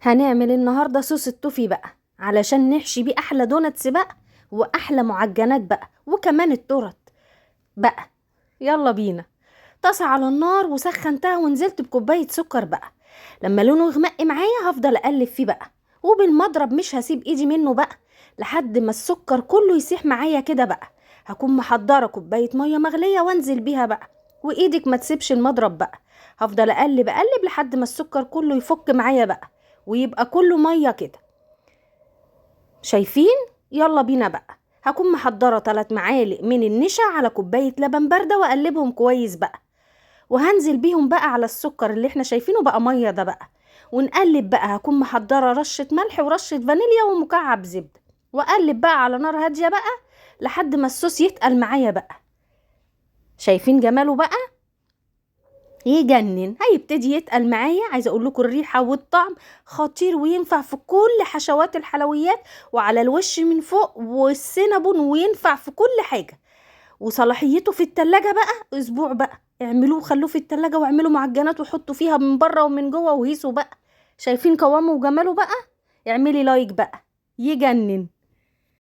هنعمل النهاردة صوص التوفي بقى علشان نحشي بيه احلى دوناتس بقى واحلى معجنات بقى وكمان التورت بقى. يلا بينا. طاسة على النار وسخنتها ونزلت بكوباية سكر بقى. لما لونه يغمق معايا هفضل اقلب فيه بقى، وبالمضرب مش هسيب ايدي منه بقى لحد ما السكر كله يسيح معايا كده بقى. هكون محضرة كوباية مية مغلية وانزل بيها بقى، وايدك ما تسيبش المضرب بقى. هفضل اقلب اقلب لحد ما السكر كله يفك معايا بقى ويبقى كله مية كده. شايفين؟ يلا بينا بقى. هكون محضرة 3 معالق من النشا على كوباية لبن باردة واقلبهم كويس بقى، وهنزل بيهم بقى على السكر اللي احنا شايفينه بقى مية ده بقى، ونقلب بقى. هكون محضرة رشة ملح ورشة فانيليا ومكعب زبدة، واقلب بقى على نار هادية بقى لحد ما الصوص يتقل معايا بقى. شايفين جماله بقى؟ يجنن. هيبتدي يتقل معايا. عايزه اقول لكم الريحه والطعم خطير، وينفع في كل حشوات الحلويات وعلى الوش من فوق والسينابون، وينفع في كل حاجه. وصلاحيته في التلاجة بقى اسبوع بقى. اعملوه خلوه في التلاجة واعملوا معجنات وحطوا فيها من بره ومن جوه وهيسوا بقى. شايفين قوامه وجماله بقى؟ اعملي لايك بقى. يجنن.